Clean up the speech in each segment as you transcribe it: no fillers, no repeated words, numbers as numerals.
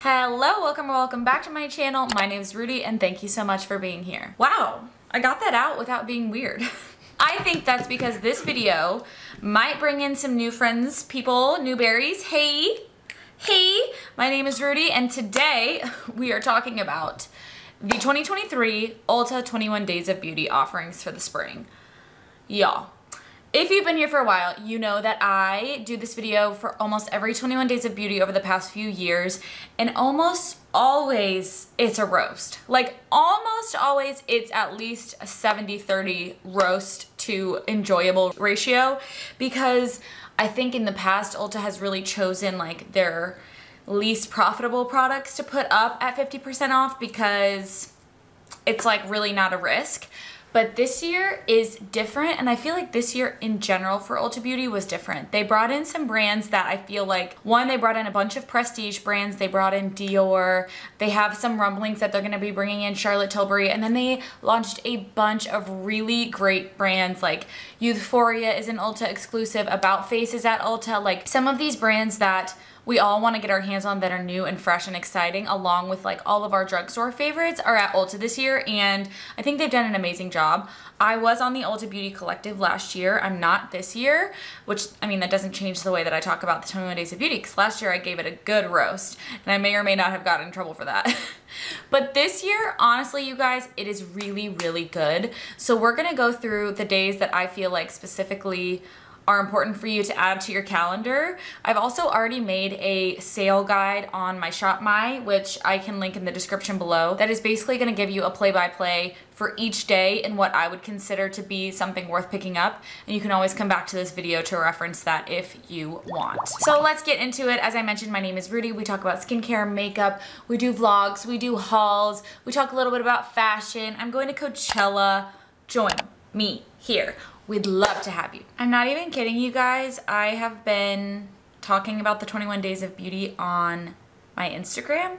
Hello, welcome back to my channel. My name is Rudy and thank you so much for being here. Wow, I got that out without being weird. I think that's because this video might bring in some new friends, people, new berries. Hey, my name is Rudy and today we are talking about the 2023 Ulta 21 Days of Beauty offerings for the spring. Y'all, if you've been here for a while, you know that I do this video for almost every 21 Days of Beauty over the past few years, and almost always it's a roast. Like almost always it's at least a 70-30 roast to enjoyable ratio, because I think in the past Ulta has really chosen like their least profitable products to put up at 50% off because it's like really not a risk. But this year is different, and I feel like this year in general for Ulta Beauty was different. They brought in some brands that I feel like, one, they brought in a bunch of prestige brands. They brought in Dior. They have some rumblings that they're gonna be bringing in Charlotte Tilbury, and then they launched a bunch of really great brands like Euphoria is an Ulta exclusive, About Face is at Ulta. Like some of these brands that we all want to get our hands on that are new and fresh and exciting, along with like all of our drugstore favorites, are at Ulta this year, and I think they've done an amazing job. I was on the Ulta Beauty Collective last year. I'm not this year, which, I mean, that doesn't change the way that I talk about the 21 Days of Beauty, because last year I gave it a good roast, and I may or may not have gotten in trouble for that. But this year, honestly, you guys, it is really, really good. So we're gonna go through the days that I feel like specifically are important for you to add to your calendar. I've also already made a sale guide on my Shop My, which I can link in the description below. That is basically gonna give you a play-by-play for each day and what I would consider to be something worth picking up. And you can always come back to this video to reference that if you want. So let's get into it. As I mentioned, my name is Rudy. We talk about skincare, makeup, we do vlogs, we do hauls, we talk a little bit about fashion. I'm going to Coachella. Join me here. We'd love to have you. I'm not even kidding you guys. I have been talking about the 21 Days of Beauty on my Instagram,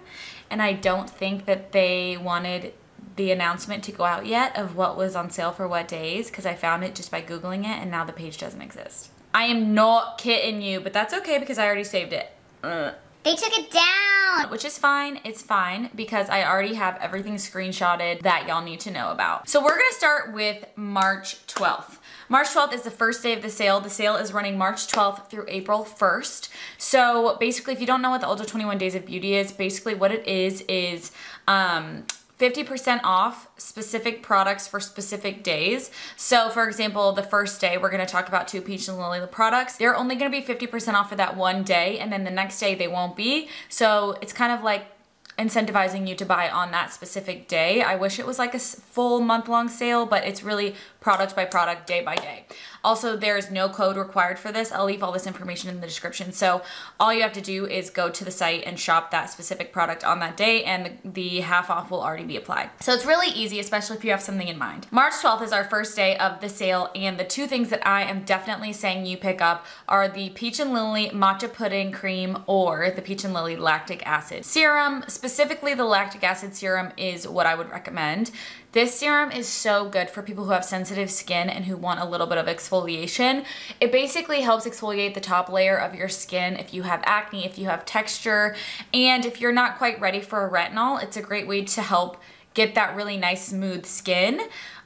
and I don't think that they wanted the announcement to go out yet of what was on sale for what days, because I found it just by Googling it, and now the page doesn't exist. I am not kidding you, but that's okay because I already saved it. They took it down! Which is fine, it's fine, because I already have everything screenshotted that y'all need to know about. So we're gonna start with March 12th. March 12th is the first day of the sale. The sale is running March 12th through April 1st. So basically, if you don't know what the Ulta 21 Days of Beauty is, basically what it is 50% off specific products for specific days. So for example, the first day, we're gonna talk about two Peach and Lily products. They're only gonna be 50% off for that one day, and then the next day they won't be. So it's kind of like incentivizing you to buy on that specific day. I wish it was like a full month-long sale, but it's really product by product, day by day. Also, there's no code required for this. I'll leave all this information in the description. So all you have to do is go to the site and shop that specific product on that day, and the half off will already be applied. So it's really easy, especially if you have something in mind. March 12th is our first day of the sale, and the two things that I am definitely saying you pick up are the Peach and Lily Matcha Pudding Cream or the Peach and Lily Lactic Acid Serum. Specifically, the lactic acid serum is what I would recommend. This serum is so good for people who have sensitive skin and who want a little bit of exfoliation. It basically helps exfoliate the top layer of your skin if you have acne, if you have texture, and if you're not quite ready for a retinol, it's a great way to help get that really nice smooth skin.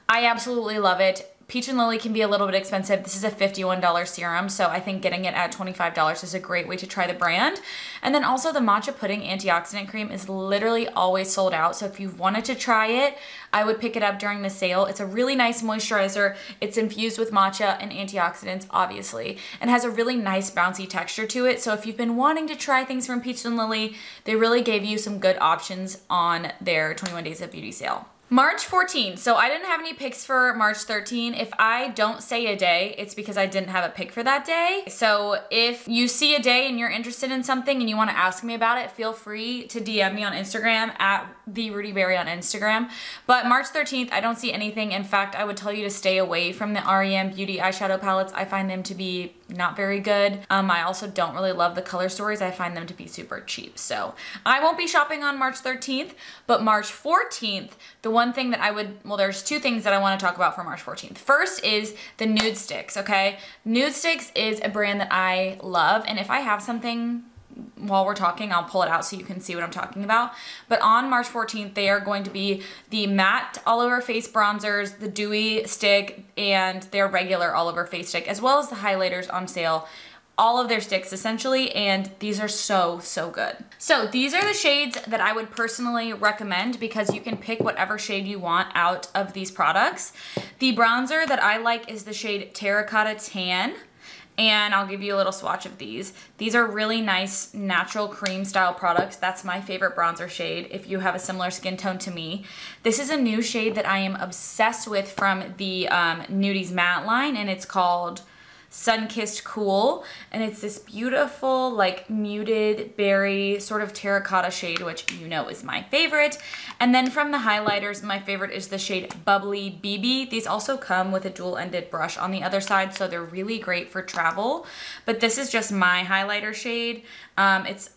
I absolutely love it. Peach and Lily can be a little bit expensive. This is a $51 serum, so I think getting it at $25 is a great way to try the brand. And then also the Matcha Pudding Antioxidant Cream is literally always sold out, so if you wanted to try it, I would pick it up during the sale. It's a really nice moisturizer. It's infused with matcha and antioxidants, obviously, and has a really nice bouncy texture to it. So if you've been wanting to try things from Peach and Lily, they really gave you some good options on their 21 Days of Beauty sale. March 14th, so I didn't have any picks for March 13th. If I don't say a day, it's because I didn't have a pick for that day. So if you see a day and you're interested in something and you want to ask me about it, feel free to DM me on Instagram at @TheRudyBerry on Instagram. But March 13th, I don't see anything. In fact, I would tell you to stay away from the REM Beauty eyeshadow palettes. I find them to be not very good. I also don't really love the color stories. I find them to be super cheap. So I won't be shopping on March 13th, but March 14th, the one thing that I would, well, there's two things that I want to talk about for March 14th. First is the Nude Sticks, okay? Nude Sticks is a brand that I love, and if I have something while we're talking, I'll pull it out so you can see what I'm talking about. But on March 14th, they are going to be the matte all over face bronzers, the dewy stick, and their regular all over face stick, as well as the highlighters on sale. All of their sticks essentially, and these are so, so good. So these are the shades that I would personally recommend because you can pick whatever shade you want out of these products. The bronzer that I like is the shade Terracotta Tan. And I'll give you a little swatch of these. These are really nice natural cream style products. That's my favorite bronzer shade if you have a similar skin tone to me. This is a new shade that I am obsessed with from the Nudies Matte line, and it's called Sun-Kissed Cool, and it's this beautiful like muted berry sort of terracotta shade, which you know is my favorite. And then from the highlighters, my favorite is the shade Bubbly BB. These also come with a dual-ended brush on the other side, so they're really great for travel. But this is just my highlighter shade. It's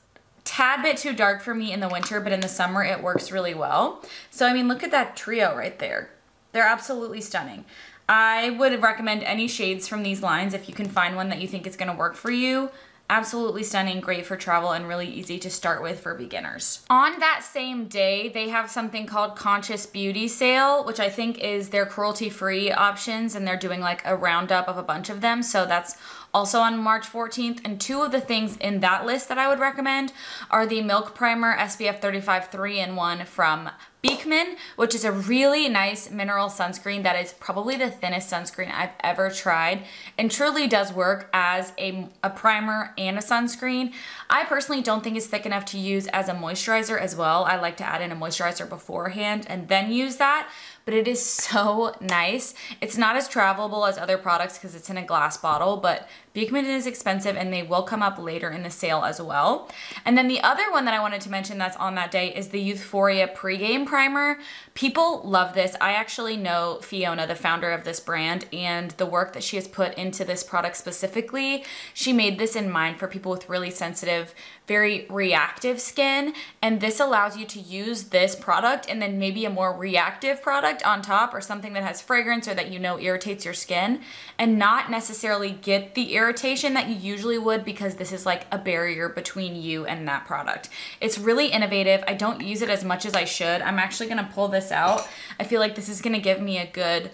tad bit too dark for me in the winter, but in the summer it works really well. So I mean, look at that trio right there. They're absolutely stunning. I would recommend any shades from these lines if you can find one that you think is going to work for you. Absolutely stunning, great for travel, and really easy to start with for beginners. On that same day, they have something called Conscious Beauty Sale, which I think is their cruelty-free options, and they're doing like a roundup of a bunch of them. So that's also on March 14th. And two of the things in that list that I would recommend are the Milk Primer SPF 35 3-in-1 from Beekman, which is a really nice mineral sunscreen that is probably the thinnest sunscreen I've ever tried and truly does work as a primer and a sunscreen. I personally don't think it's thick enough to use as a moisturizer as well. I like to add in a moisturizer beforehand and then use that, but it is so nice. It's not as travelable as other products because it's in a glass bottle, but Beekman is expensive and they will come up later in the sale as well. And then the other one that I wanted to mention that's on that day is the Euphoria Pregame Primer. People love this. I actually know Fiona, the founder of this brand, and the work that she has put into this product specifically. She made this in mind for people with really sensitive, very reactive skin, and this allows you to use this product and then maybe a more reactive product on top, or something that has fragrance or that you know irritates your skin, and not necessarily get the irritation that you usually would, because this is like a barrier between you and that product. It's really innovative. I don't use it as much as I should. I'm actually gonna pull this out. I feel like this is gonna give me a good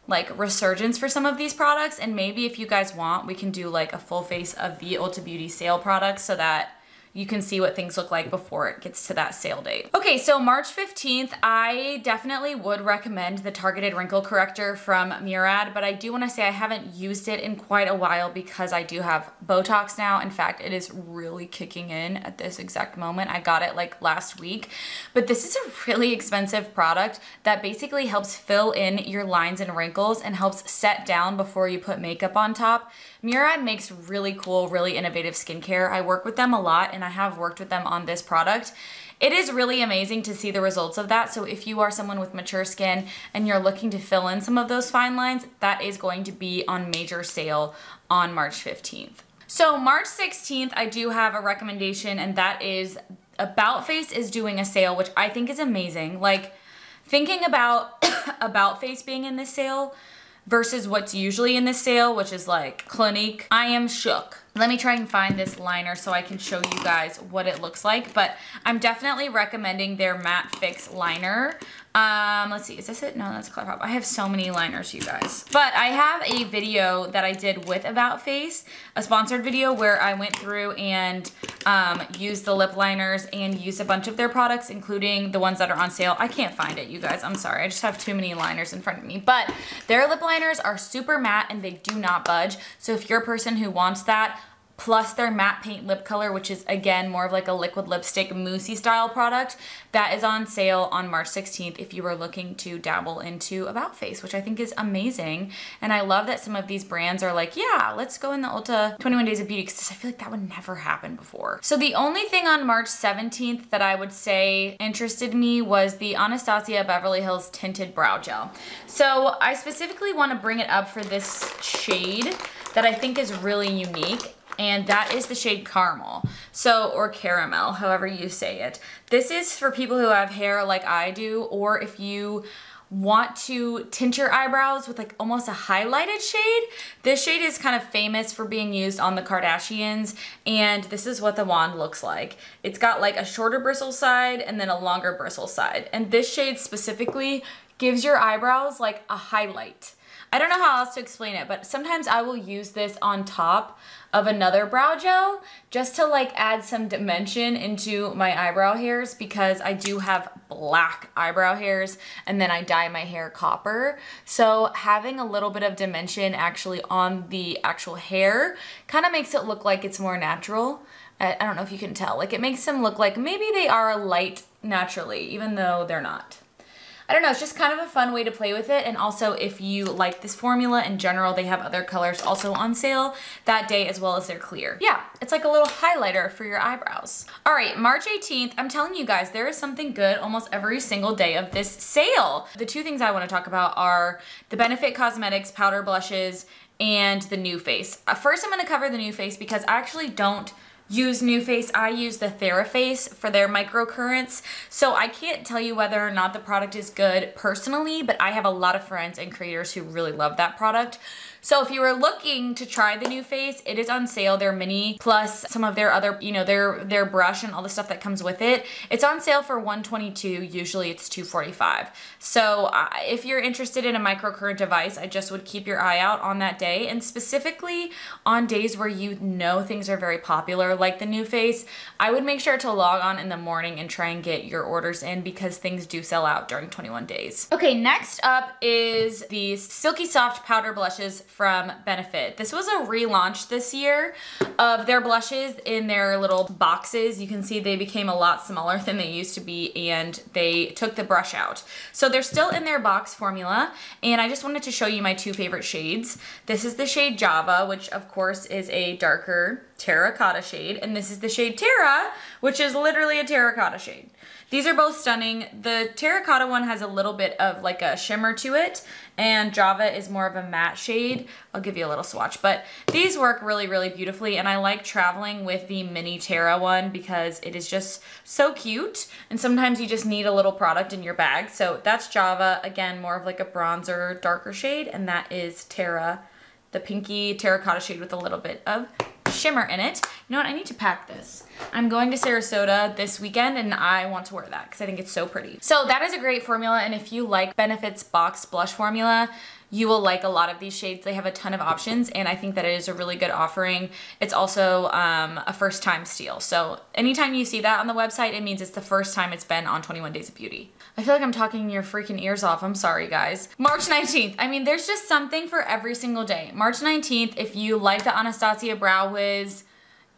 like resurgence for some of these products, and maybe if you guys want, we can do like a full face of the Ulta Beauty sale products so that you can see what things look like before it gets to that sale date. Okay, so March 15th, I definitely would recommend the Targeted Wrinkle Corrector from Murad, but I do wanna say I haven't used it in quite a while because I do have Botox now. In fact, it is really kicking in at this exact moment. I got it like last week, but this is a really expensive product that basically helps fill in your lines and wrinkles and helps set down before you put makeup on top. Murad makes really cool, really innovative skincare. I work with them a lot, and I have worked with them on this product. It is really amazing to see the results of that. So if you are someone with mature skin and you're looking to fill in some of those fine lines, that is going to be on major sale on March 15th. So March 16th, I do have a recommendation, and that is About Face is doing a sale, which I think is amazing. Like, thinking about About Face being in this sale versus what's usually in this sale, which is like Clinique, I am shook. Let me try and find this liner so I can show you guys what it looks like, but I'm definitely recommending their Matte Fix liner. Let's see, is this it? No, that's ColourPop. I have so many liners, you guys. But I have a video that I did with About Face, a sponsored video where I went through and used the lip liners and used a bunch of their products, including the ones that are on sale. I can't find it, you guys. I'm sorry. I just have too many liners in front of me. But their lip liners are super matte and they do not budge. So if you're a person who wants that, plus their matte paint lip color, which is again more of like a liquid lipstick moussey style product, that is on sale on March 16th if you are looking to dabble into About Face, which I think is amazing. And I love that some of these brands are like, yeah, let's go in the Ulta 21 Days of Beauty, because I feel like that would never happen before. So the only thing on March 17th that I would say interested me was the Anastasia Beverly Hills Tinted Brow Gel. So I specifically want to bring it up for this shade that I think is really unique, and that is the shade Caramel. So, or Caramel, however you say it. This is for people who have hair like I do, or if you want to tint your eyebrows with like almost a highlighted shade, this shade is kind of famous for being used on the Kardashians, and this is what the wand looks like. It's got like a shorter bristle side and then a longer bristle side. And this shade specifically gives your eyebrows like a highlight. I don't know how else to explain it, but sometimes I will use this on top of another brow gel just to like add some dimension into my eyebrow hairs, because I do have black eyebrow hairs and then I dye my hair copper. So having a little bit of dimension actually on the actual hair kind of makes it look like it's more natural. I don't know if you can tell, like it makes them look like maybe they are light naturally, even though they're not. I don't know, it's just kind of a fun way to play with it. And also if you like this formula in general, they have other colors also on sale that day as well as they're clear. Yeah, it's like a little highlighter for your eyebrows. All right, March 18th, I'm telling you guys, there is something good almost every single day of this sale. The two things I want to talk about are the Benefit Cosmetics powder blushes and the NuFace. First, I'm going to cover the NuFace because I actually don't use NuFace. I use the TheraFace for their microcurrents. So I can't tell you whether or not the product is good personally, but I have a lot of friends and creators who really love that product. So if you were looking to try the NuFace, it is on sale. Their mini plus some of their other, you know, their brush and all the stuff that comes with it. It's on sale for $122. Usually it's $245. So if you're interested in a microcurrent device, I just would keep your eye out on that day, and specifically on days where you know things are very popular like the NuFace, I would make sure to log on in the morning and try and get your orders in because things do sell out during 21 days. Okay, next up is the Silky Soft Powder Blushes from Benefit. This was a relaunch this year of their blushes in their little boxes. You can see they became a lot smaller than they used to be, and they took the brush out. So they're still in their box formula, and I just wanted to show you my two favorite shades. This is the shade Java, which of course is a darker terracotta shade, and this is the shade Terra, which is literally a terracotta shade. These are both stunning. The terracotta one has a little bit of like a shimmer to it, and Java is more of a matte shade. I'll give you a little swatch, but these work really, really beautifully, and I like traveling with the mini Terra one because it is just so cute, and sometimes you just need a little product in your bag. So that's Java, again, more of like a bronzer, darker shade, and that is Terra, the pinky terracotta shade with a little bit of shimmer in it. You know what, I need to pack this. I'm going to Sarasota this weekend and I want to wear that because I think it's so pretty. So that is a great formula, and if you like Benefit's box blush formula, you will like a lot of these shades. They have a ton of options, and I think that it is a really good offering. It's also a first time steal. So anytime you see that on the website, it means it's the first time it's been on 21 Days of Beauty. I feel like I'm talking your freaking ears off. I'm sorry, guys. March 19th. I mean, there's just something for every single day. March 19th, if you like the Anastasia Brow Wiz,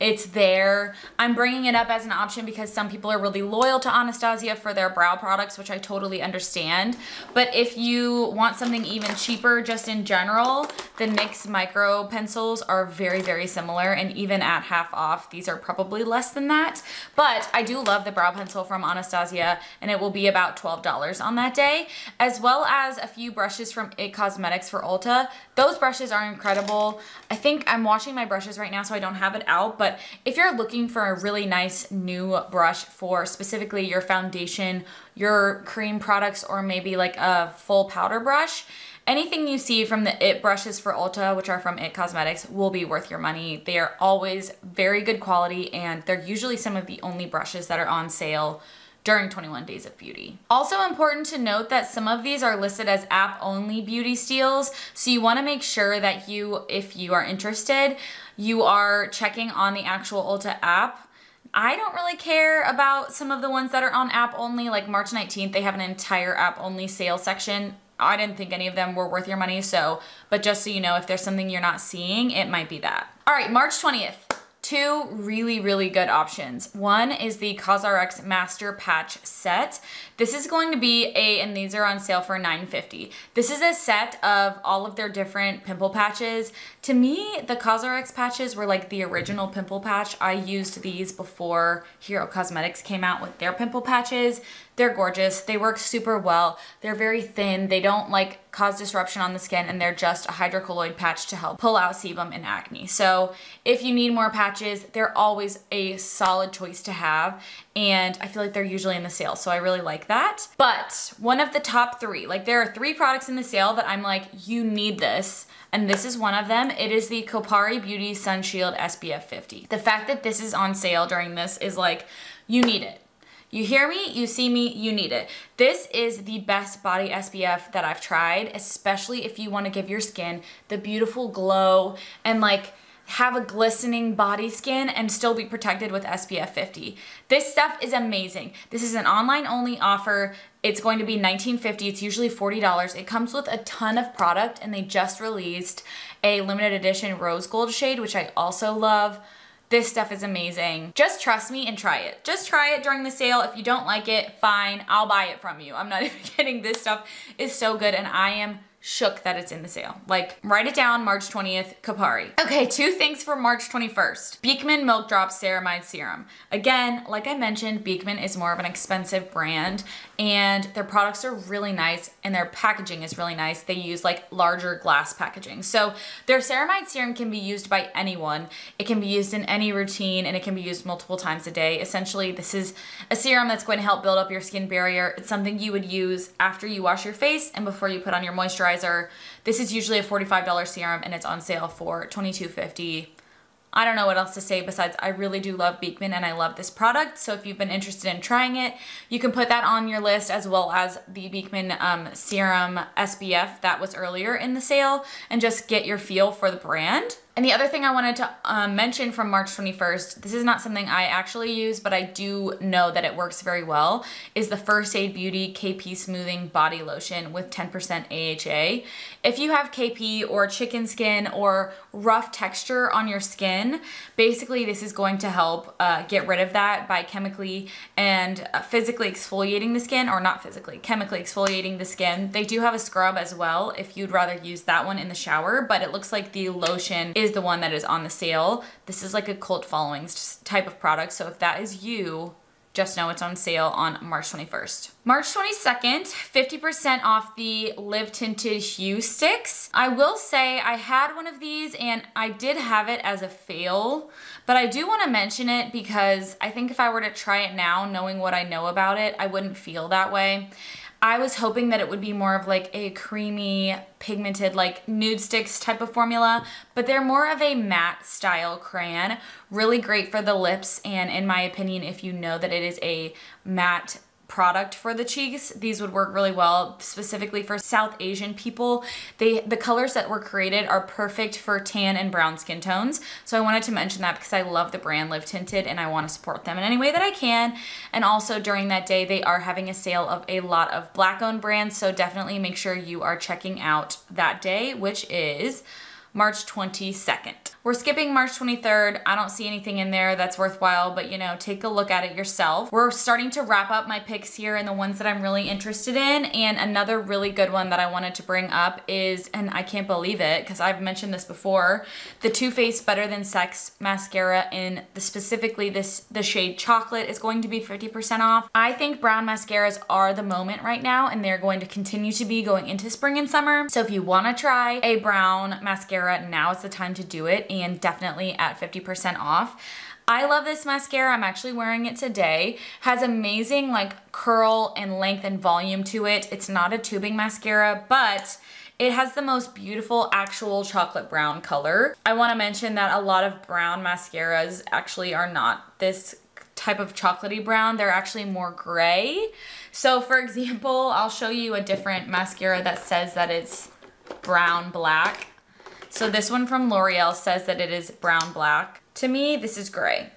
it's there. I'm bringing it up as an option because some people are really loyal to Anastasia for their brow products, which I totally understand. But if you want something even cheaper just in general, the NYX micro pencils are very, very similar, and even at half off, these are probably less than that. But I do love the brow pencil from Anastasia, and it will be about $12 on that day, as well as a few brushes from IT Cosmetics for Ulta. Those brushes are incredible. I think I'm washing my brushes right now, so I don't have it out, but if you're looking for a really nice new brush for specifically your foundation, your cream products, or maybe like a full powder brush, anything you see from the IT brushes for Ulta, which are from IT Cosmetics, will be worth your money. They are always very good quality, and they're usually some of the only brushes that are on sale during 21 Days of Beauty. Also important to note that some of these are listed as app-only beauty steals, so you wanna make sure that if you are interested, you are checking on the actual Ulta app. I don't really care about some of the ones that are on app only, like March 19th, they have an entire app only sale section. I didn't think any of them were worth your money, but just so you know, if there's something you're not seeing, it might be that. All right, March 20th. Two really, really good options. One is the CosRX Master Patch Set. This is going to be and these are on sale for $9.50. This is a set of all of their different pimple patches. To me, the CosRX patches were like the original pimple patch. I used these before Hero Cosmetics came out with their pimple patches. They're gorgeous. They work super well. They're very thin. They don't like cause disruption on the skin, and they're just a hydrocolloid patch to help pull out sebum and acne. So if you need more patches, they're always a solid choice to have, and I feel like they're usually in the sale, so I really like that. But one of the top 3, like there are 3 products in the sale that I'm like, you need this, and this is one of them. It is the Kopari Beauty Sun Shield SPF 50. The fact that this is on sale during this is like, you need it. You hear me, you see me, you need it. This is the best body SPF that I've tried, especially if you want to give your skin the beautiful glow and like have a glistening body skin and still be protected with SPF 50. This stuff is amazing. This is an online only offer. It's going to be $19.50. It's usually $40. It comes with a ton of product, and they just released a limited edition rose gold shade, which I also love. This stuff is amazing. Just trust me and try it. Just try it during the sale. If you don't like it, fine, I'll buy it from you. I'm not even kidding. This stuff is so good, and I am shook that it's in the sale. Like, write it down, March 20th, Kopari. Okay, 2 things for March 21st. Beekman Milk Drops Ceramide Serum. Again, like I mentioned, Beekman is more of an expensive brand, and their products are really nice, and their packaging is really nice. They use like larger glass packaging. So their ceramide serum can be used by anyone. It can be used in any routine, and it can be used multiple times a day. Essentially, this is a serum that's going to help build up your skin barrier. It's something you would use after you wash your face and before you put on your moisturizer. This is usually a $45 serum, and it's on sale for $22.50. I don't know what else to say besides I really do love Beekman, and I love this product. So if you've been interested in trying it, you can put that on your list, as well as the Beekman Serum SPF that was earlier in the sale, and just get your feel for the brand. And the other thing I wanted to mention from March 21st, this is not something I actually use, but I do know that it works very well, is the First Aid Beauty KP Smoothing Body Lotion with 10% AHA. If you have KP or chicken skin or rough texture on your skin, basically this is going to help get rid of that by chemically and physically exfoliating the skin, or not physically, chemically exfoliating the skin. They do have a scrub as well if you'd rather use that one in the shower, but it looks like the lotion is the one that is on the sale. This is like a cult following type of product, so if that is you, just know it's on sale on March 21st. March 22nd, 50% off the Live Tinted Hue Sticks. I will say I had one of these, and I did have it as a fail, but I do want to mention it because I think if I were to try it now, knowing what I know about it, I wouldn't feel that way. I was hoping that it would be more of like a creamy, pigmented, like nude sticks type of formula, but they're more of a matte style crayon. Really great for the lips, and in my opinion, if you know that it is a matte product for the cheeks, these would work really well, specifically for South Asian people. The colors that were created are perfect for tan and brown skin tones. So I wanted to mention that because I love the brand Live Tinted, and I want to support them in any way that I can. And also during that day, they are having a sale of a lot of Black owned brands. So definitely make sure you are checking out that day, which is March 22nd. We're skipping March 23rd. I don't see anything in there that's worthwhile, but you know, take a look at it yourself. We're starting to wrap up my picks here and the ones that I'm really interested in. And another really good one that I wanted to bring up is, and I can't believe it because I've mentioned this before, the Too Faced Better Than Sex mascara in specifically the shade Chocolate is going to be 50% off. I think brown mascaras are the moment right now, and they're going to continue to be going into spring and summer. So if you want to try a brown mascara, now is the time to do it, and definitely at 50% off. I love this mascara. I'm actually wearing it today. Has amazing like curl and length and volume to it. It's not a tubing mascara, but it has the most beautiful actual chocolate brown color. I want to mention that a lot of brown mascaras actually are not this type of chocolatey brown. They're actually more gray. So for example, I'll show you a different mascara that says that it's brown black. So this one from L'Oreal says that it is brown black. To me, this is gray.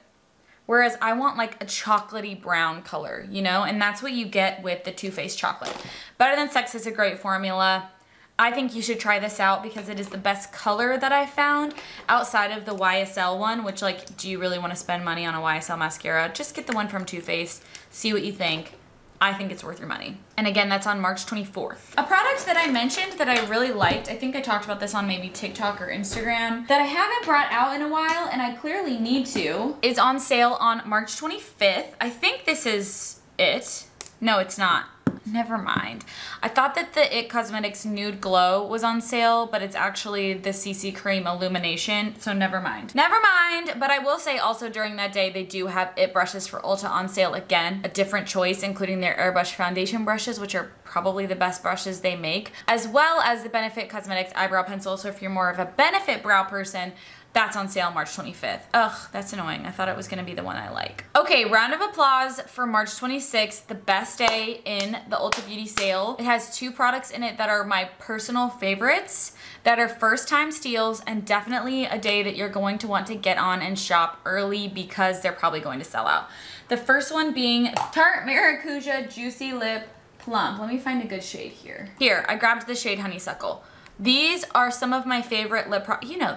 Whereas I want like a chocolatey brown color, you know? And that's what you get with the Too Faced Chocolate. Better Than Sex is a great formula. I think you should try this out because it is the best color that I found outside of the YSL one, which like, do you really want to spend money on a YSL mascara? Just get the one from Too Faced, see what you think. I think it's worth your money. And again, that's on March 24th. A product that I mentioned that I really liked, I think I talked about this on maybe TikTok or Instagram, that I haven't brought out in a while and I clearly need to, is on sale on March 25th. I think this is it. No, it's not. Never mind. I thought that the IT Cosmetics Nude Glow was on sale, but it's actually the CC Cream Illumination, so never mind. Never mind, but I will say also during that day, they do have IT brushes for Ulta on sale again. A different choice, including their Airbrush foundation brushes, which are probably the best brushes they make, as well as the Benefit Cosmetics Eyebrow Pencil. So if you're more of a Benefit brow person, that's on sale March 25th. Ugh, that's annoying. I thought it was gonna be the one I like. Okay, round of applause for March 26th, the best day in the Ulta Beauty sale. It has 2 products in it that are my personal favorites, that are first time steals, and definitely a day that you're going to want to get on and shop early because they're probably going to sell out. The first one being Tarte Maracuja Juicy Lip Plump. Let me find a good shade here. Here, I grabbed the shade Honeysuckle. These are some of my favorite lip products. You know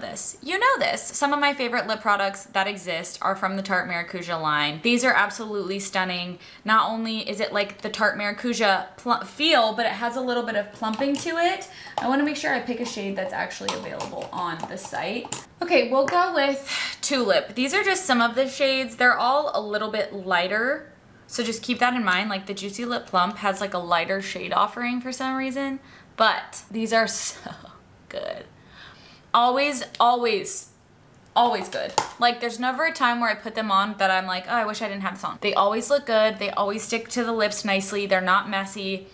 this. Some of my favorite lip products that exist are from the Tarte Maracuja line. These are absolutely stunning. Not only is it like the Tarte Maracuja feel, but it has a little bit of plumping to it. I want to make sure I pick a shade that's actually available on the site. Okay, we'll go with Tulip. These are just some of the shades. They're all a little bit lighter, so just keep that in mind. Like the Juicy Lip Plump has like a lighter shade offering for some reason. But these are so good. Always, always, always good. Like there's never a time where I put them on that I'm like, oh, I wish I didn't have this on. They always look good. They always stick to the lips nicely. They're not messy.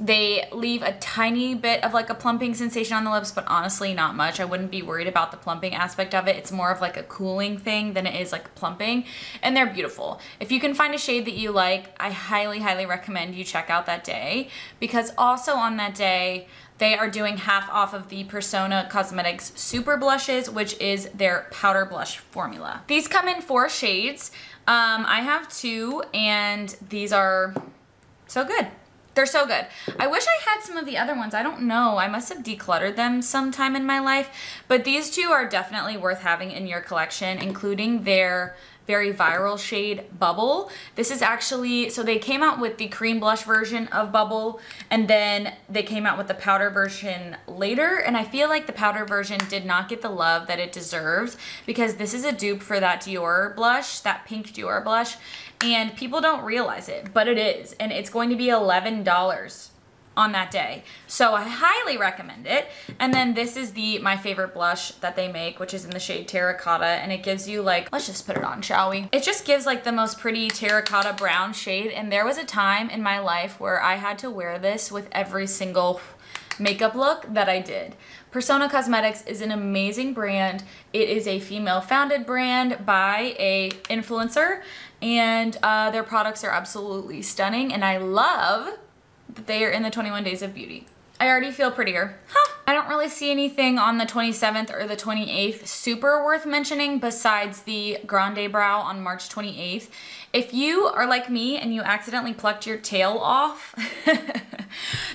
They leave a tiny bit of like a plumping sensation on the lips, but honestly not much. I wouldn't be worried about the plumping aspect of it. It's more of like a cooling thing than it is like plumping, and they're beautiful. If you can find a shade that you like, I highly, highly recommend you check out that day, because also on that day, they are doing half off of the Persona Cosmetics Super Blushes, which is their powder blush formula. These come in 4 shades. I have 2, and these are so good. They're so good. I wish I had some of the other ones. I don't know. I must have decluttered them sometime in my life. But these 2 are definitely worth having in your collection, including their very viral shade Bubble. This is actually, so they came out with the cream blush version of Bubble, and then they came out with the powder version later, and I feel like the powder version did not get the love that it deserved, because this is a dupe for that Dior blush, that pink Dior blush, and people don't realize it, but it is, and it's going to be $11 on that day. So I highly recommend it. And then this is my favorite blush that they make, which is in the shade Terracotta, and it gives you like, let's just put it on, shall we? It just gives like the most pretty terracotta brown shade, and there was a time in my life where I had to wear this with every single makeup look that I did. Persona Cosmetics is an amazing brand. It is a female founded brand by a influencer, and their products are absolutely stunning, and I love that they are in the 21 Days of Beauty. I already feel prettier. Huh. I don't really see anything on the 27th or the 28th super worth mentioning besides the Grande Brow on March 28th. If you are like me and you accidentally plucked your tail off,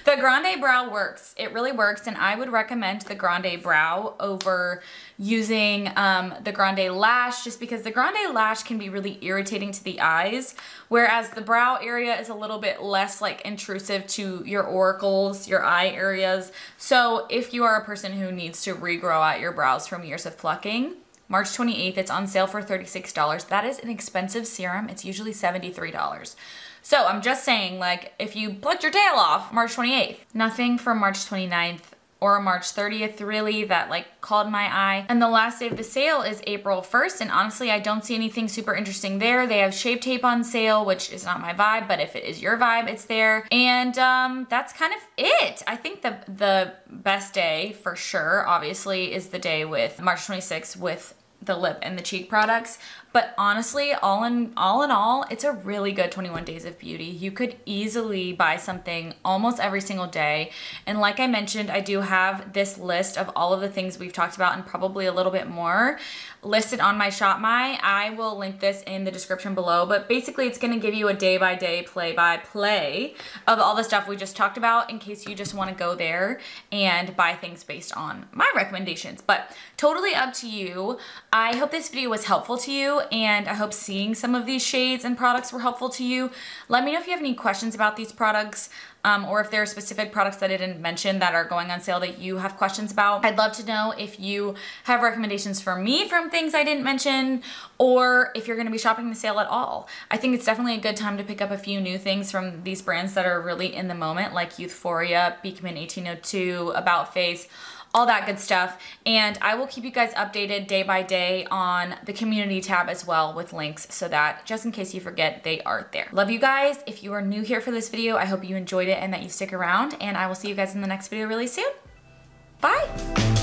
the Grande Brow works. It really works, and I would recommend the Grande Brow over using the Grande Lash, just because the Grande Lash can be really irritating to the eyes, whereas the brow area is a little bit less like intrusive to your auricles, your eye areas. So if you are a person who needs to regrow out your brows from years of plucking, March 28th, it's on sale for $36. That is an expensive serum. It's usually $73. So I'm just saying, like, if you plucked your tail off, March 28th. Nothing for March 29th or March 30th really that like called my eye. And the last day of the sale is April 1st, and honestly I don't see anything super interesting there. They have Shape Tape on sale, which is not my vibe, but if it is your vibe, it's there. And that's kind of it. I think the best day for sure obviously is the day with March 26th with the lip and the cheek products. But honestly, all in all, it's a really good 21 Days of Beauty. You could easily buy something almost every single day. And like I mentioned, I do have this list of all of the things we've talked about and probably a little bit more listed on my Shop My. I will link this in the description below, but basically it's gonna give you a day-by-day, play-by-play of all the stuff we just talked about in case you just wanna go there and buy things based on my recommendations. But totally up to you. I hope this video was helpful to you. video, and I hope seeing some of these shades and products were helpful to you. Let me know if you have any questions about these products, or if there are specific products that I didn't mention that are going on sale that you have questions about. I'd love to know if you have recommendations for me from things I didn't mention, or if you're gonna be shopping the sale at all. I think it's definitely a good time to pick up a few new things from these brands that are really in the moment, like Euphoria, Beekman 1802, About Face, all that good stuff. And I will keep you guys updated day by day on the community tab as well with links, so that just in case you forget, they are there. Love you guys. If you are new here for this video, I hope you enjoyed it and that you stick around, and I will see you guys in the next video really soon. Bye.